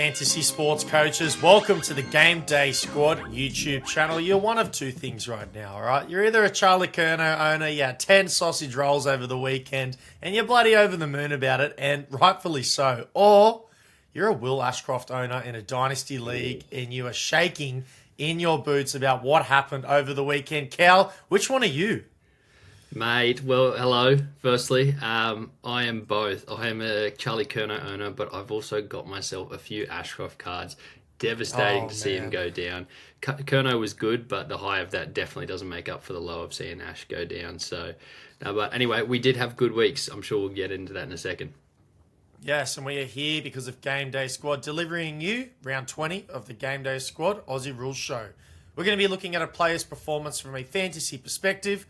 fantasy sports coaches. Welcome to the Game Day Squad YouTube channel. You're one of two things right now, all right? You're either a Charlie Curnow owner, you had 10 sausage rolls over the weekend, and you're bloody over the moon about it, and rightfully so. Or you're a Will Ashcroft owner in a Dynasty League, and you are shaking in your boots about what happened over the weekend. Cal, which one are you? Mate, well, hello, firstly. I am both. I am a Charlie Curnow owner, but I've also got myself a few Ashcroft cards. Devastating to see him go down. Curnow was good, but the high of that definitely doesn't make up for the low of seeing Ash go down. So, but anyway, we did have good weeks. I'm sure we'll get into that in a second. Yes, and we are here because of Game Day Squad, delivering you round 20 of the Game Day Squad Aussie Rule show. We're going to be looking at a player's performance from a fantasy perspective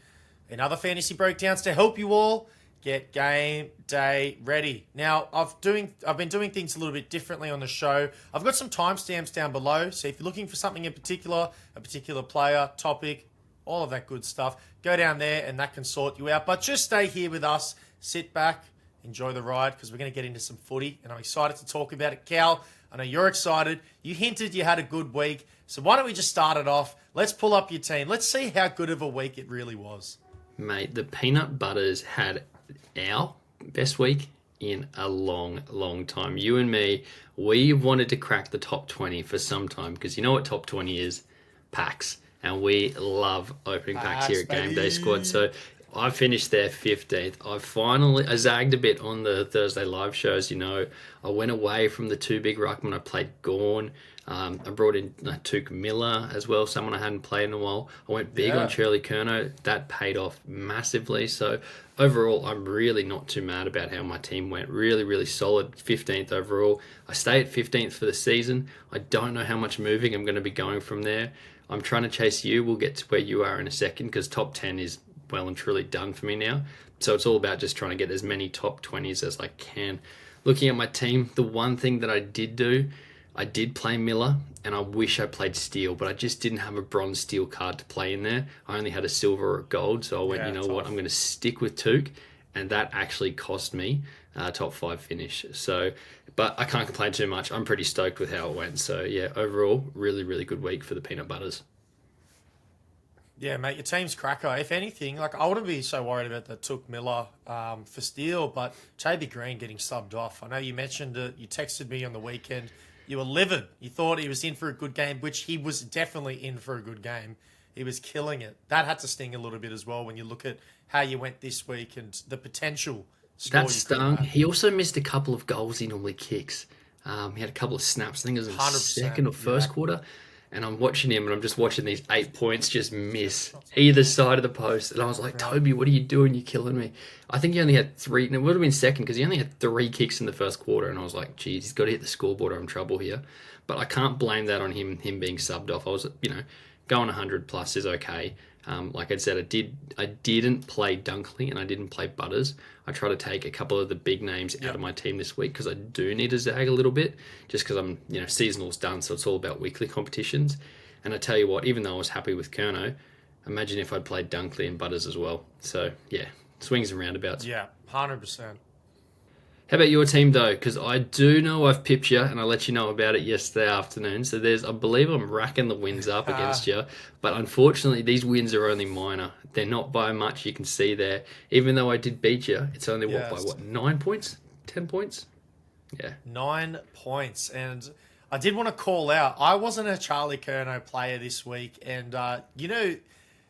and other fantasy breakdowns to help you all get game day ready. Now, I've been doing things a little bit differently on the show. I've got some timestamps down below, so if you're looking for something in particular, a particular player, topic, all of that good stuff, go down there and that can sort you out. But just stay here with us, sit back, enjoy the ride, because we're going to get into some footy, and I'm excited to talk about it. Cal, I know you're excited. You hinted you had a good week, so why don't we just start it off? Let's pull up your team. Let's see how good of a week it really was. Mate, the Peanut Butters had our best week in a long, long time. You and me, we wanted to crack the top 20 for some time, because you know what top 20 is? Packs. And we love opening packs here at Game Day Squad. So I finished there 15th. I zagged a bit on the Thursday live shows, you know. I went away from the two big ruckmen. I played Gorn. I brought in Tuke Miller as well, someone I hadn't played in a while. I went big on Charlie Curnow. That paid off massively. So overall, I'm really not too mad about how my team went. Really, really solid. 15th overall. I stay at 15th for the season. I don't know how much moving I'm going to be going from there. I'm trying to chase you. We'll get to where you are in a second, because top 10 is well and truly done for me now. So it's all about just trying to get as many top 20s as I can. Looking at my team, the one thing that I did do, I did play Miller, and I wish I played Steel, but I just didn't have a bronze Steel card to play in there. I only had a silver or a gold, so I went, you know what, I'm going to stick with Tuke, and that actually cost me a top 5 finish. So, but I can't complain too much. I'm pretty stoked with how it went. So yeah, overall, really, really good week for the Peanut Butters. Yeah, mate, your team's cracker. If anything, like I wouldn't be so worried about the Tuke Miller for Steel, but JB Green getting subbed off. I know you mentioned it. You texted me on the weekend. You were livid. You thought he was in for a good game, which he was definitely in for a good game. He was killing it. That had to sting a little bit as well when you look at how you went this week and the potential score. That stung. He also missed a couple of goals he normally kicks. He had a couple of snaps. I think it was in the second or first quarter. And I'm watching him, and I'm just watching these 8 points just miss either side of the post. And I was like, Toby, what are you doing? You're killing me. I think he only had 3. And it would have been second, because he only had 3 kicks in the first quarter. And I was like, geez, he's got to hit the scoreboard or I'm in trouble here. But I can't blame that on him being subbed off. I was, going 100 plus is okay. Like I said, I didn't play Dunkley and I didn't play Butters. I try to take a couple of the big names out of my team this week, because I do need to zag a little bit, just because I'm, seasonal's done, so it's all about weekly competitions. And I tell you what, even though I was happy with Curnow, imagine if I'd played Dunkley and Butters as well. So yeah, swings and roundabouts. Yeah, 100%. How about your team, though? Because I do know I've pipped you, and I let you know about it yesterday afternoon. So I believe I'm racking the wins up against you. But unfortunately, these wins are only minor. They're not by much, you can see there. Even though I did beat you, it's only, 9 points? 10 points? Yeah. 9 points. And I did want to call out, I wasn't a Charlie Curnow player this week. And,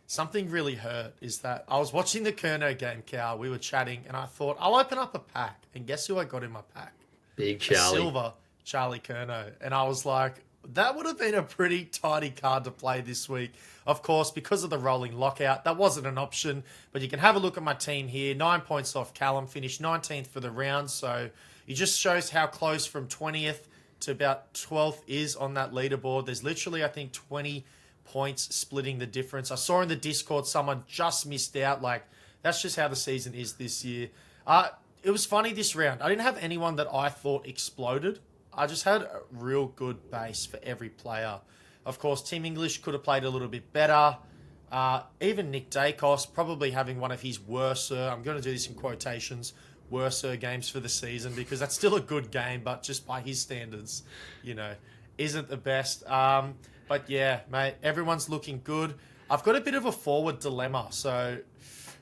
something really hurt is that I was watching the Curnow game, Cal. We were chatting, and I thought, I'll open up a pack. And guess who I got in my pack? Big Charlie. A silver Charlie Curnow. And I was like, that would have been a pretty tidy card to play this week. Of course, because of the rolling lockout, that wasn't an option. But you can have a look at my team here. 9 points off Callum, finished 19th for the round. So it just shows how close from 20th to about 12th is on that leaderboard. There's literally, I think, 20 points splitting the difference. I saw in the Discord someone just missed out. Like, that's just how the season is this year. It was funny this round. I didn't have anyone that I thought exploded. I just had a real good base for every player. Of course, Tim English could have played a little bit better. Even Nick Dacos probably having one of his worst, I'm going to do this in quotations, worser games for the season because that's still a good game, but just by his standards, isn't the best. But yeah, mate, everyone's looking good. I've got a bit of a forward dilemma. So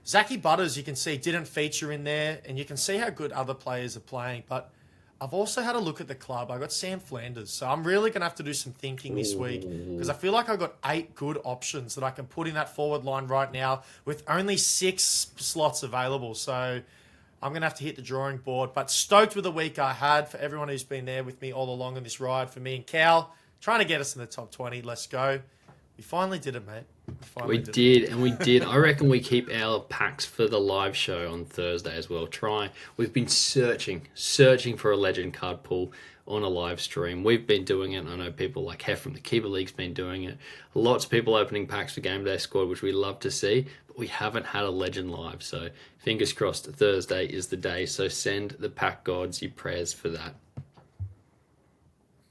Zachy Butters, you can see, didn't feature in there, and you can see how good other players are playing. But I've also had a look at the club. I got Sam Flanders, so I'm really going to have to do some thinking this week because I feel like I've got 8 good options that I can put in that forward line right now with only 6 slots available. So I'm going to have to hit the drawing board. But stoked with the week I had for everyone who's been there with me all along on this ride. For me and Cal, trying to get us in the top 20. Let's go. We finally did it, mate. We did. I reckon we keep our packs for the live show on Thursday as well. We've been searching for a legend card pool on a live stream. We've been doing it. I know people like Hef from the Keeper League's been doing it. Lots of people opening packs for GameDay Squad, which we love to see, but we haven't had a legend live. So fingers crossed Thursday is the day. So send the pack gods your prayers for that.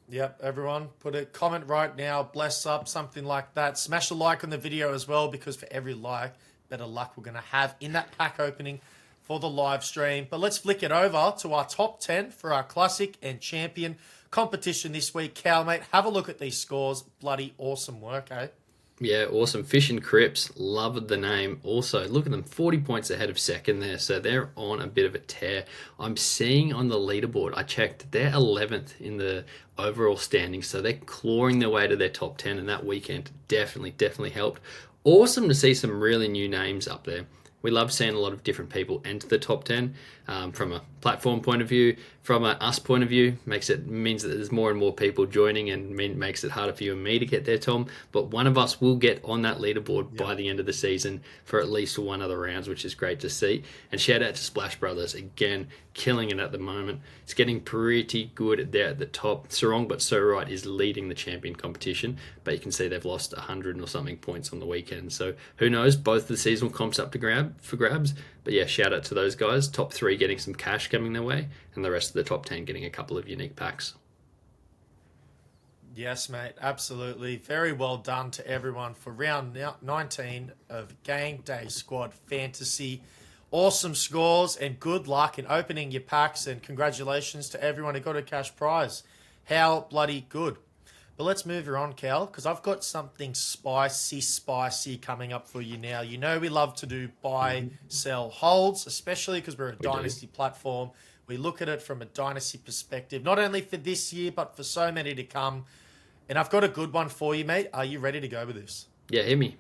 Yep, everyone, put a comment right now, bless up, something like that. Smash a like on the video as well, because for every like, better luck we're going to have in that pack opening for the live stream. But let's flick it over to our top 10 for our Classic and Champion competition this week. Cal, mate, have a look at these scores. Bloody awesome work, eh? Yeah, awesome. Fish and Crips, loved the name. Also, look at them, 40 points ahead of second there, so they're on a bit of a tear. I'm seeing on the leaderboard, I checked, they're 11th in the overall standings, so they're clawing their way to their top 10, and that weekend definitely helped. Awesome to see some really new names up there. We love seeing a lot of different people enter the top 10 from a platform point of view, from a us point of view. Means that there's more and more people joining and makes it harder for you and me to get there, Tom. But one of us will get on that leaderboard by the end of the season for at least one of the rounds, which is great to see. And shout out to Splash Brothers, again, killing it at the moment. It's getting pretty good there at the top. Sarong But So Right is leading the champion competition, but you can see they've lost 100 or something points on the weekend. So who knows? Both the seasonal comps up for grabs. But yeah, shout out to those guys. Top 3 getting some cash coming their way, and the rest of the top 10 getting a couple of unique packs. Yes, mate, absolutely. Very well done to everyone for round 19 of GameDay Squad Fantasy. Awesome scores and good luck in opening your packs, and congratulations to everyone who got a cash prize. How bloody good. But let's move her on, Cal, because I've got something spicy coming up for you now. You know we love to do buy, sell, holds, especially because we're a dynasty platform. We look at it from a dynasty perspective, not only for this year, but for so many to come. And I've got a good one for you, mate. Are you ready to go with this? Yeah, hit me.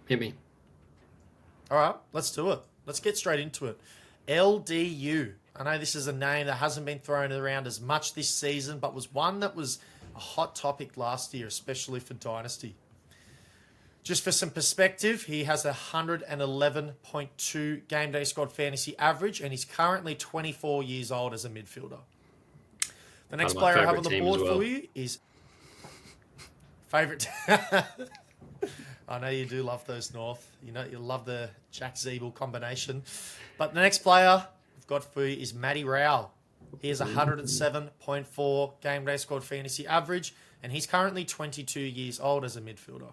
All right, let's do it. Let's get straight into it. LDU. I know this is a name that hasn't been thrown around as much this season, but was one that was a hot topic last year, especially for Dynasty. Just for some perspective, he has a 111.2 GameDay Squad fantasy average, and he's currently 24 years old as a midfielder. The next player I have on the board for you is... Favourite... I know you do love those North. You know, you love the Jack Zeeble combination. But the next player I've got for you is Matty Rowell. He has 107.4 GameDay Squad fantasy average, and he's currently 22 years old as a midfielder.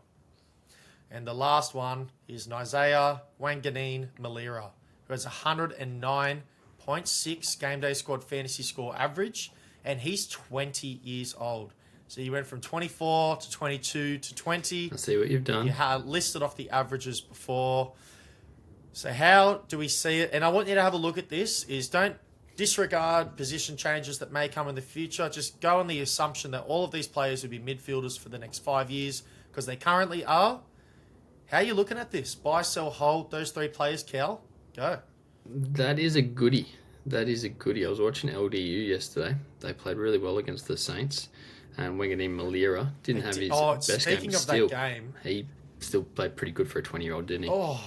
And the last one is Nizaya Wanganeen-Milera, who has 109.6 GameDay Squad fantasy score average, and he's 20 years old. So you went from 24 to 22 to 20. I see what you've done. You had listed off the averages before. So how do we see it? And I want you to have a look at this. Don't disregard position changes that may come in the future. Just go on the assumption that all of these players will be midfielders for the next 5 years, because they currently are. How are you looking at this? Buy, sell, hold those 3 players, Cal. Go. That is a goodie. I was watching LDU yesterday. They played really well against the Saints. And Wanganeen-Milera didn't have his best game. Speaking of that game... He still played pretty good for a 20-year-old, didn't he? Oh,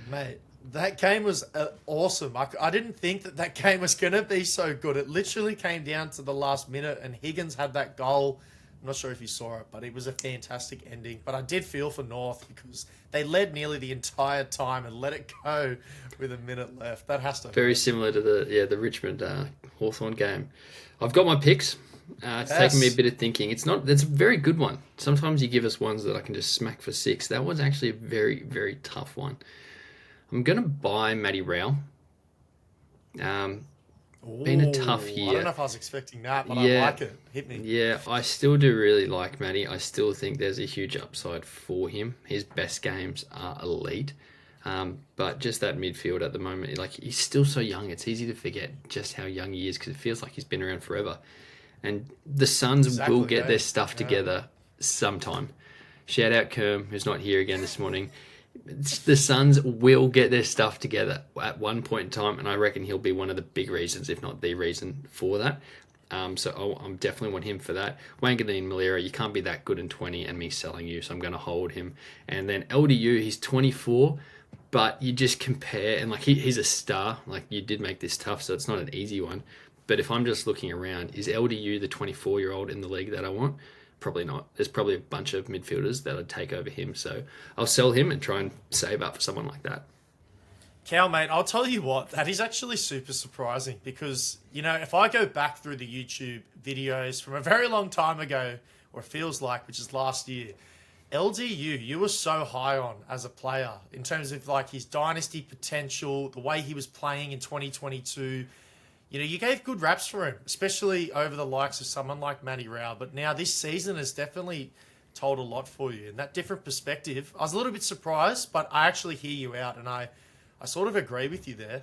mate. That game was awesome. I didn't think that game was going to be so good. It literally came down to the last minute, and Higgins had that goal. I'm not sure if you saw it, but it was a fantastic ending. But I did feel for North because they led nearly the entire time and let it go with a minute left. That has to very similar to the Richmond Hawthorn game. I've got my picks. It's taken me a bit of thinking. It's a very good one. Sometimes you give us ones that I can just smack for 6. That was actually a very, very tough one. I'm going to buy Matty Rowell. Been a tough Ooh, I don't year. know if I was expecting that, but I Yeah, like it. Hit me. yeah, I still do really like Matty. I still think there's a huge upside for him. His best games are elite. But just that midfield at the moment, like he's still so young. It's easy to forget just how young he is because it feels like he's been around forever. And the Suns will Exactly, get eh? their stuff Yeah. together sometime. Shout out Kerm, who's not here again this morning. The Suns will get their stuff together at one point in time, and I reckon he'll be one of the big reasons, if not the reason, for that. So I'm definitely want him for that. Wanganeen-Milera, you can't be that good in 20 and me selling you, so I'm going to hold him. And then LDU, he's 24, but you just compare, and like he's a star. Like you did make this tough, so it's not an easy one. But if I'm just looking around, is LDU the 24-year-old in the league that I want? Probably not. There's probably a bunch of midfielders that would take over him. So I'll sell him and try and save up for someone like that. Cal, mate, I'll tell you what, that is actually super surprising because, if I go back through the YouTube videos from a very long time ago, or it feels like, which is last year, LDU, you were so high on as a player in terms of like his dynasty potential, the way he was playing in 2022. You gave good raps for him, especially over the likes of someone like Matty Rowell. But now this season has definitely told a lot for you. And that different perspective, I was a little bit surprised, but I actually hear you out and I sort of agree with you there.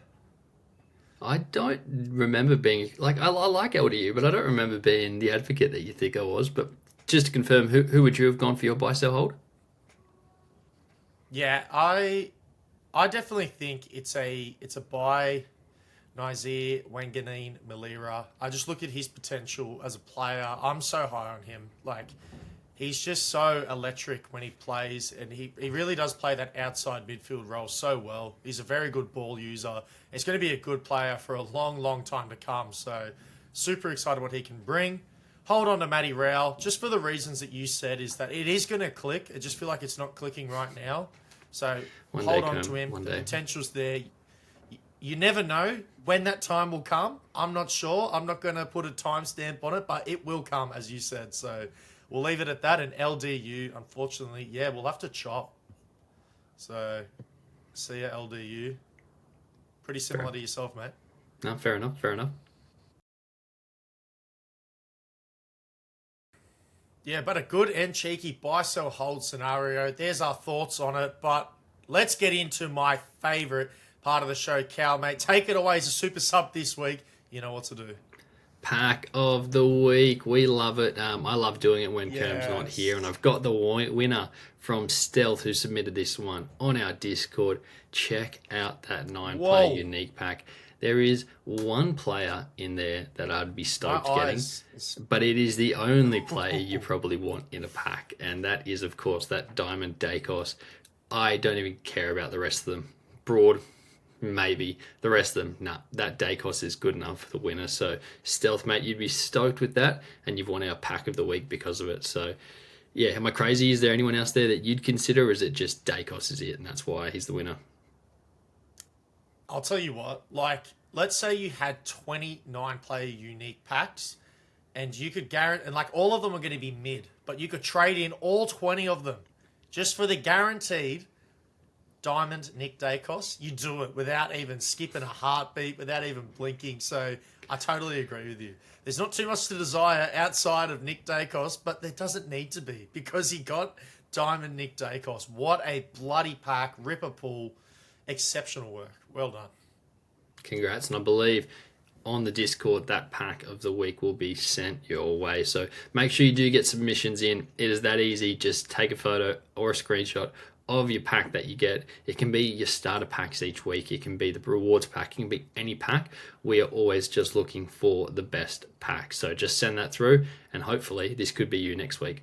I don't remember being like I like LDU, but I don't remember being the advocate that you think I was. But just to confirm, who would you have gone for your buy sell hold? Yeah, I definitely think it's a buy. Nazir, Wanganeen-Milera. I just look at his potential as a player. I'm so high on him. Like, he's just so electric when he plays, and he really does play that outside midfield role so well. He's a very good ball user. He's going to be a good player for a long, long time to come. So, super excited what he can bring. Hold on to Matty Rowell, just for the reasons that you said, is that it is going to click. I just feel like it's not clicking right now. So, One day, hold on to Kerm. him. One The day. potential's there. You never know when that time will come. I'm not sure. I'm not going to put a timestamp on it, but it will come, as you said. So we'll leave it at that. And LDU, unfortunately, yeah, we'll have to chop. So see ya, LDU. Pretty similar to yourself, mate. No, fair enough. Fair enough. Yeah, but a good and cheeky buy, sell, hold scenario. There's our thoughts on it. But let's get into my favourite part of the show, Cal, mate. Take it away as a super sub this week. You know what to do. Pack of the week. We love it. I love doing it when Kerm's not Yes. here. And I've got the winner from Stealth who submitted this one on our Discord. Check out that 9-player Whoa. unique pack. There is one player in there that I'd be stoked My getting, eyes. but it is the only player you probably want in a pack. And that is, of course, that Diamond Dacos. I don't even care about the rest of them. Broad, maybe. The rest of them, nah. That Dacos is good enough for the winner. So, Stealth, mate, you'd be stoked with that. And you've won our pack of the week because of it. So, yeah, am I crazy? Is there anyone else there that you'd consider? Or is it just Dacos is it? And that's why he's the winner? I'll tell you what, like, let's say you had 29 player unique packs and you could guarantee, and like all of them are going to be mid, but you could trade in all 20 of them just for the guaranteed Diamond Nick Dacos. You do it without even skipping a heartbeat, without even blinking. So I totally agree with you. There's not too much to desire outside of Nick Dacos, but there doesn't need to be because he got Diamond Nick Dacos. What a bloody pack, ripper pull. Exceptional work. Well done. Congrats. And I believe on the Discord, that pack of the week will be sent your way. So make sure you do get submissions in. It is that easy. Just take a photo or a screenshot of your pack that you get. It can be your starter packs each week. It can be the rewards pack. It can be any pack. We are always just looking for the best pack. So just send that through and hopefully this could be you next week.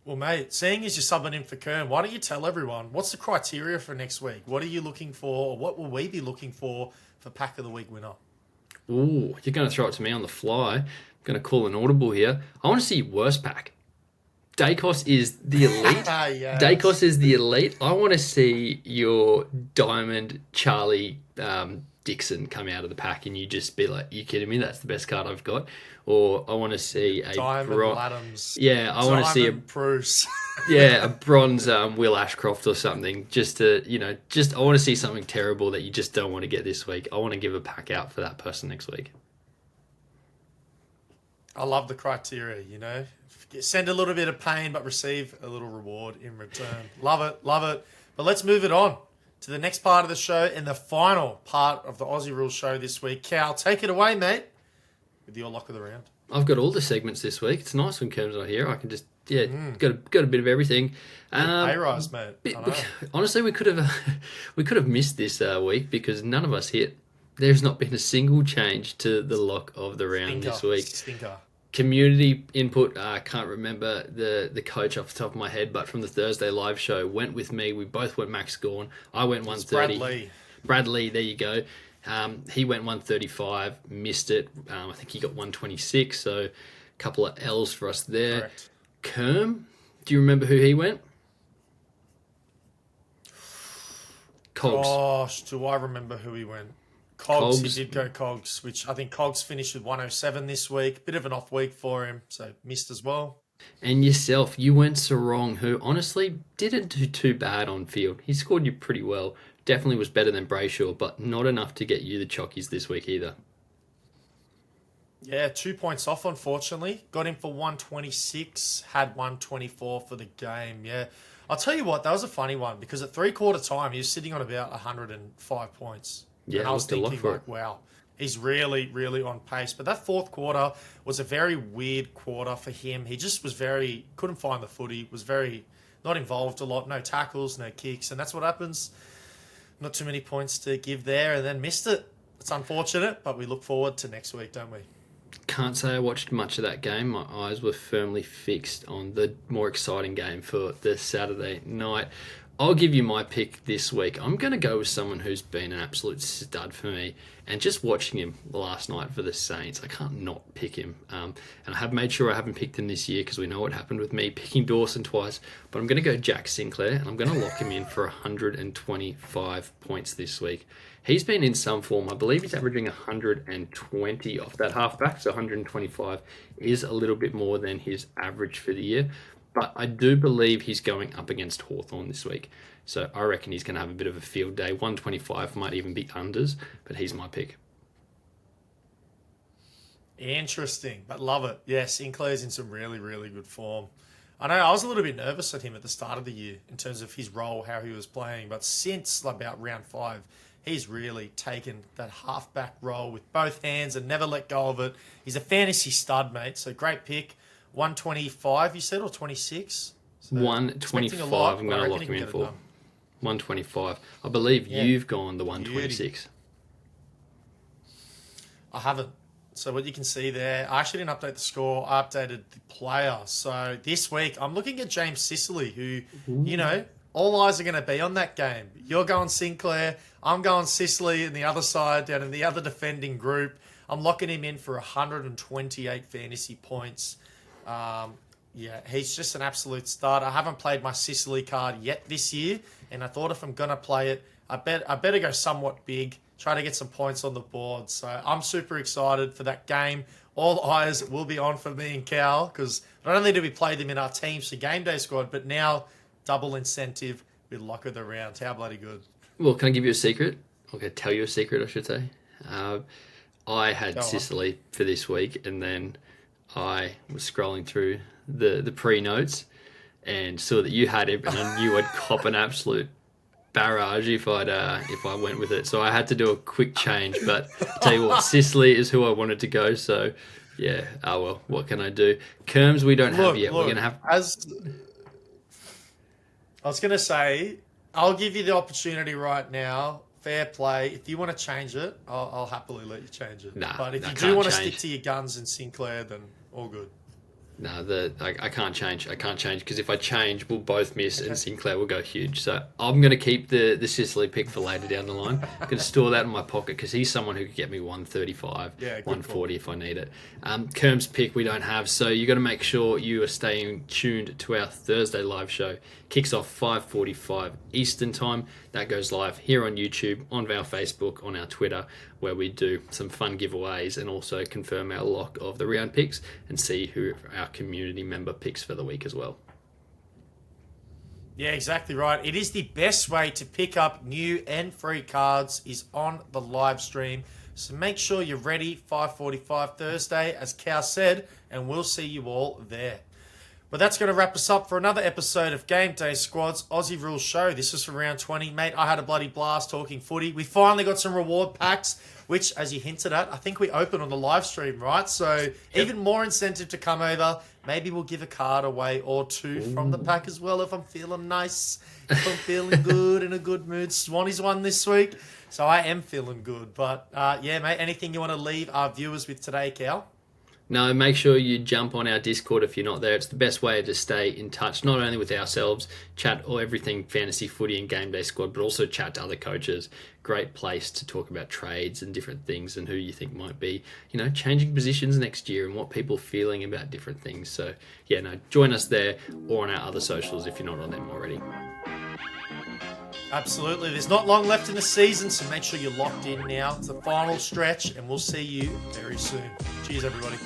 Well, mate, seeing as you're subbing in for Kern, why don't you tell everyone what's the criteria for next week? What are you looking for, or what will we be looking for Pack of the Week winner? Ooh, you're going to throw it to me on the fly. I'm going to call an audible here. I want to see worst pack. Dacos is the elite. Yes. Dacos is the elite. I want to see your Diamond Charlie Dixon come out of the pack and you just be like, you kidding me? That's the best card I've got. Or I want to see a Diamond Adams. Yeah, I want to see a Bruce. yeah, a bronze Will Ashcroft or something. Just to, I want to see something terrible that you just don't want to get this week. I want to give a pack out for that person next week. I love the criteria, Send a little bit of pain, but receive a little reward in return. Love it, love it. But let's move it on to the next part of the show and the final part of the Aussie Rule show this week. Cal, take it away, mate, with your lock of the round. I've got all the segments this week. It's nice when Kerm's not here. I can just, got a bit of everything. A-rise, mate. Honestly, we could have missed this week because none of us hit. There's not been a single change to the lock of the round this week. Stinker. Community input, I can't remember the coach off the top of my head, but from the Thursday live show, went with me. We both went Max Gorn. I went 130. Brad Lee, there you go. He went 135, missed it. I think he got 126, so a couple of L's for us there. Correct. Kerm, do you remember who he went? Cogs. Gosh, do I remember who he went? Cogs. He did go Cogs, which I think Cogs finished with 107 this week. Bit of an off week for him, so missed as well. And yourself, you went Sarong, who honestly didn't do too bad on field. He scored you pretty well. Definitely was better than Brayshaw, but not enough to get you the chockies this week either. Yeah, 2 points off, unfortunately. Got him for 126, had 124 for the game. Yeah, I'll tell you what, that was a funny one because at three-quarter time, he was sitting on about 105 points. Yeah, and I was thinking, wow, he's really, really on pace. But that fourth quarter was a very weird quarter for him. He just was couldn't find the footy, was very not involved a lot, no tackles, no kicks, and that's what happens. Not too many points to give there, and then missed it. It's unfortunate, but we look forward to next week, don't we? Can't say I watched much of that game. My eyes were firmly fixed on the more exciting game for the Saturday night. I'll give you my pick this week. I'm going to go with someone who's been an absolute stud for me. And just watching him last night for the Saints, I can't not pick him. And I have made sure I haven't picked him this year because we know what happened with me picking Dawson twice. But I'm going to go Jack Sinclair, and I'm going to lock him in for 125 points this week. He's been in some form. I believe he's averaging 120 off that halfback, so 125 is a little bit more than his average for the year. But I do believe he's going up against Hawthorn this week. So I reckon he's going to have a bit of a field day. 125 might even be unders, but he's my pick. Interesting, but love it. Yeah, Sinclair's in some really, really good form. I know I was a little bit nervous at him at the start of the year in terms of his role, how he was playing. But since about round 5, he's really taken that halfback role with both hands and never let go of it. He's a fantasy stud, mate. So great pick. 125, you said, or 26? So 125, I'm going to lock him in for. 125. I believe you've gone the 126. I haven't. So what you can see there, I actually didn't update the score. I updated the player. So this week, I'm looking at James Sicily, who, all eyes are going to be on that game. You're going Sinclair. I'm going Sicily in the other side, down in the other defending group. I'm locking him in for 128 fantasy points. He's just an absolute stud. I haven't played my Sicily card yet this year, and I thought if I'm going to play it, I better go somewhat big, try to get some points on the board. So I'm super excited for that game. All eyes will be on for me and Cal, because not only do we play them in our teams for Game Day Squad, but now double incentive with Lock of the Round. How bloody good. Well, can I give you a secret? Okay, tell you a secret, I should say. I had Sicily for this week, and then I was scrolling through the pre-notes and saw that you had it, and I knew I'd cop an absolute barrage if I went with it. So I had to do a quick change. But I tell you what, Sicily is who I wanted to go. So yeah, well, what can I do? Kerms we don't have yet. We're gonna have. As I was gonna say, I'll give you the opportunity right now. Fair play. If you want to change it, I'll happily let you change it. But if you do want to stick to your guns and Sinclair, then all good. No, I can't change. I can't change because if I change, we'll both miss and Sinclair will go huge. So I'm going to keep the Sicily pick for later down the line. I'm going to store that in my pocket because he's someone who could get me 135, 140 if I need it. Kerm's pick we don't have, so you got to make sure you are staying tuned to our Thursday live show. Kicks off 5:45 Eastern time. That goes live here on YouTube, on our Facebook, on our Twitter, where we do some fun giveaways and also confirm our lock of the round picks and see who our community member picks for the week as well. Yeah, exactly right. It is the best way to pick up new and free cards is on the live stream. So make sure you're ready, 5:45 Thursday, as Cal said, and we'll see you all there. But that's going to wrap us up for another episode of Game Day Squad's Aussie Rule Show. This was for round 20. Mate, I had a bloody blast talking footy. We finally got some reward packs, which, as you hinted at, I think we open on the live stream, right? So even more incentive to come over. Maybe we'll give a card away or two from the pack as well if I'm feeling nice, if I'm feeling good, in a good mood. Swanee's won this week, so I am feeling good. But, yeah, mate, anything you want to leave our viewers with today, Cal? No, make sure you jump on our Discord if you're not there. It's the best way to stay in touch, not only with ourselves, chat all everything fantasy footy and game day squad, but also chat to other coaches. Great place to talk about trades and different things and who you think might be, changing positions next year and what people are feeling about different things. So, yeah, no, join us there or on our other socials if you're not on them already. Absolutely. There's not long left in the season, so make sure you're locked in now. It's the final stretch, and we'll see you very soon. Cheers, everybody.